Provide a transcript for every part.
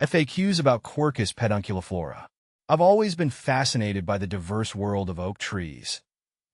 FAQs about Quercus pedunculiflora. I've always been fascinated by the diverse world of oak trees,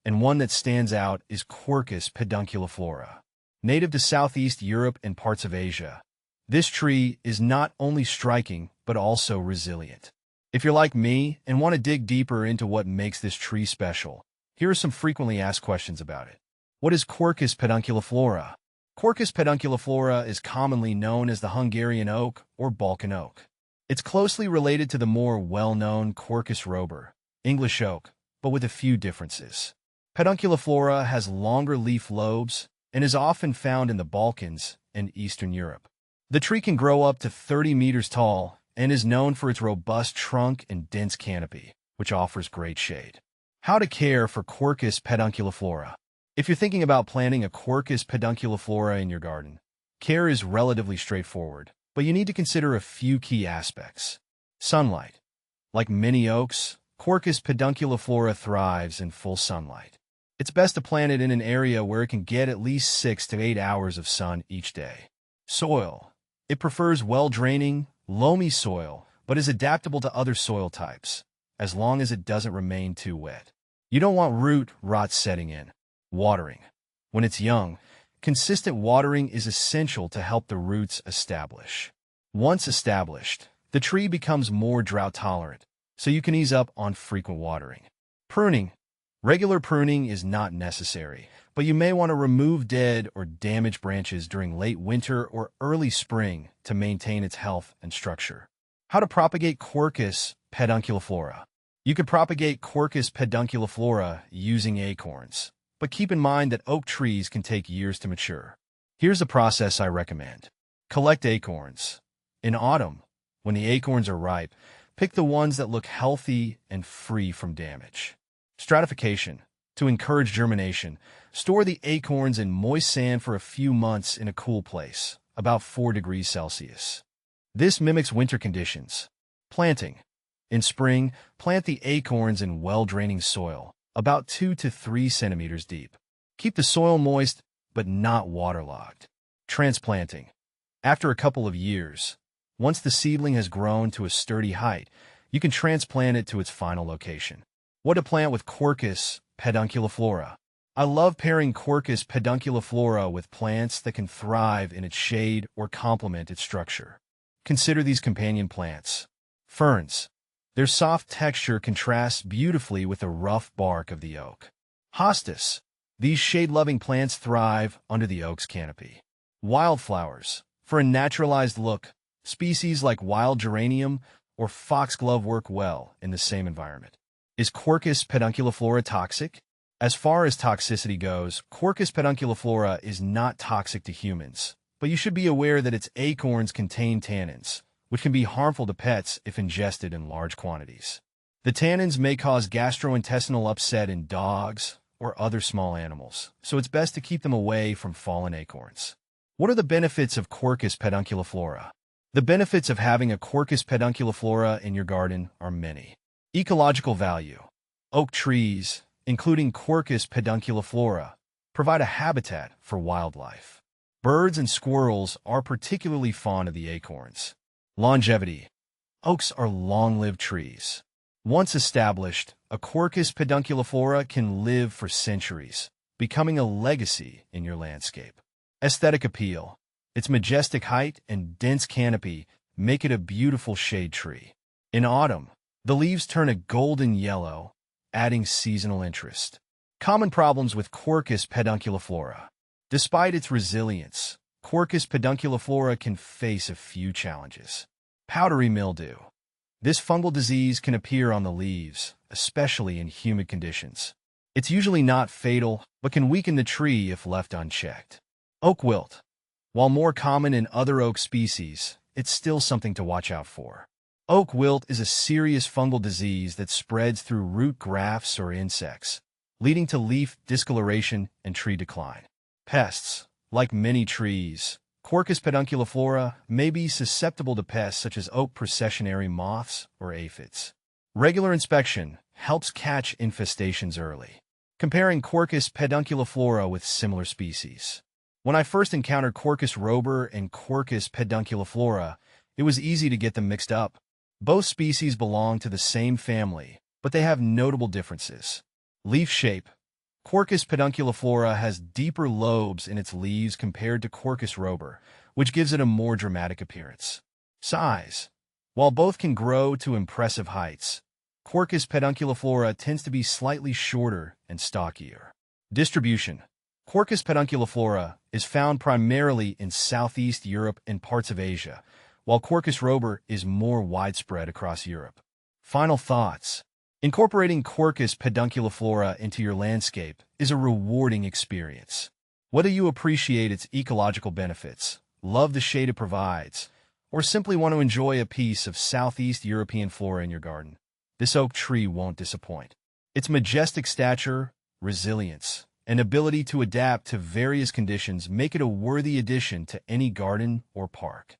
and one that stands out is Quercus pedunculiflora. Native to Southeast Europe and parts of Asia, this tree is not only striking but also resilient. If you're like me and want to dig deeper into what makes this tree special, here are some frequently asked questions about it. What is Quercus pedunculiflora? Quercus pedunculiflora is commonly known as the Hungarian oak or Balkan oak. It's closely related to the more well-known Quercus robur, English oak, but with a few differences. Pedunculiflora has longer leaf lobes and is often found in the Balkans and Eastern Europe. The tree can grow up to 30 meters tall and is known for its robust trunk and dense canopy, which offers great shade. How to care for Quercus pedunculiflora. If you're thinking about planting a Quercus pedunculiflora in your garden, care is relatively straightforward, but you need to consider a few key aspects. Sunlight. Like many oaks, Quercus pedunculiflora thrives in full sunlight. It's best to plant it in an area where it can get at least 6 to 8 hours of sun each day. Soil. It prefers well-draining, loamy soil, but is adaptable to other soil types, as long as it doesn't remain too wet. You don't want root rot setting in. Watering. When it's young, consistent watering is essential to help the roots establish. Once established, the tree becomes more drought-tolerant, so you can ease up on frequent watering. Pruning. Regular pruning is not necessary, but you may want to remove dead or damaged branches during late winter or early spring to maintain its health and structure. How to propagate Quercus pedunculiflora. You could propagate Quercus pedunculiflora using acorns, but keep in mind that oak trees can take years to mature. Here's the process I recommend. Collect acorns. In autumn, when the acorns are ripe, pick the ones that look healthy and free from damage. Stratification. To encourage germination, store the acorns in moist sand for a few months in a cool place, about 4 degrees Celsius. This mimics winter conditions. Planting. In spring, plant the acorns in well-draining soil, about 2 to 3 centimeters deep. Keep the soil moist, but not waterlogged. Transplanting. After a couple of years, once the seedling has grown to a sturdy height, you can transplant it to its final location. What to plant with Quercus pedunculiflora. I love pairing Quercus pedunculiflora with plants that can thrive in its shade or complement its structure. Consider these companion plants. Ferns. Their soft texture contrasts beautifully with the rough bark of the oak. Hostas. These shade-loving plants thrive under the oak's canopy. Wildflowers. For a naturalized look, species like wild geranium or foxglove work well in the same environment. Is Quercus pedunculiflora toxic? As far as toxicity goes, Quercus pedunculiflora is not toxic to humans, but you should be aware that its acorns contain tannins, which can be harmful to pets if ingested in large quantities. The tannins may cause gastrointestinal upset in dogs or other small animals, so it's best to keep them away from fallen acorns. What are the benefits of Quercus pedunculiflora? The benefits of having a Quercus pedunculiflora in your garden are many. Ecological value. Oak trees, including Quercus pedunculiflora, provide a habitat for wildlife. Birds and squirrels are particularly fond of the acorns. Longevity. Oaks are long-lived trees. Once established, a Quercus pedunculiflora can live for centuries, becoming a legacy in your landscape. Aesthetic appeal. Its majestic height and dense canopy make it a beautiful shade tree. In autumn, the leaves turn a golden yellow, adding seasonal interest. Common problems with Quercus pedunculiflora. Despite its resilience, Quercus pedunculiflora can face a few challenges. Powdery mildew. This fungal disease can appear on the leaves, especially in humid conditions. It's usually not fatal, but can weaken the tree if left unchecked. Oak wilt. While more common in other oak species, it's still something to watch out for. Oak wilt is a serious fungal disease that spreads through root grafts or insects, leading to leaf discoloration and tree decline. Pests. Like many trees, Quercus pedunculiflora may be susceptible to pests such as oak processionary moths or aphids. Regular inspection helps catch infestations early. Comparing Quercus pedunculiflora with similar species. When I first encountered Quercus robur and Quercus pedunculiflora, It was easy to get them mixed up. Both species belong to the same family, but they have notable differences. Leaf shape. Quercus pedunculiflora has deeper lobes in its leaves compared to Quercus robur, which gives it a more dramatic appearance. Size. While both can grow to impressive heights, Quercus pedunculiflora tends to be slightly shorter and stockier. Distribution. Quercus pedunculiflora is found primarily in Southeast Europe and parts of Asia, while Quercus robur is more widespread across Europe. Final thoughts. Incorporating Quercus pedunculiflora into your landscape is a rewarding experience. Whether you appreciate its ecological benefits, love the shade it provides, or simply want to enjoy a piece of Southeast European flora in your garden, this oak tree won't disappoint. Its majestic stature, resilience, and ability to adapt to various conditions make it a worthy addition to any garden or park.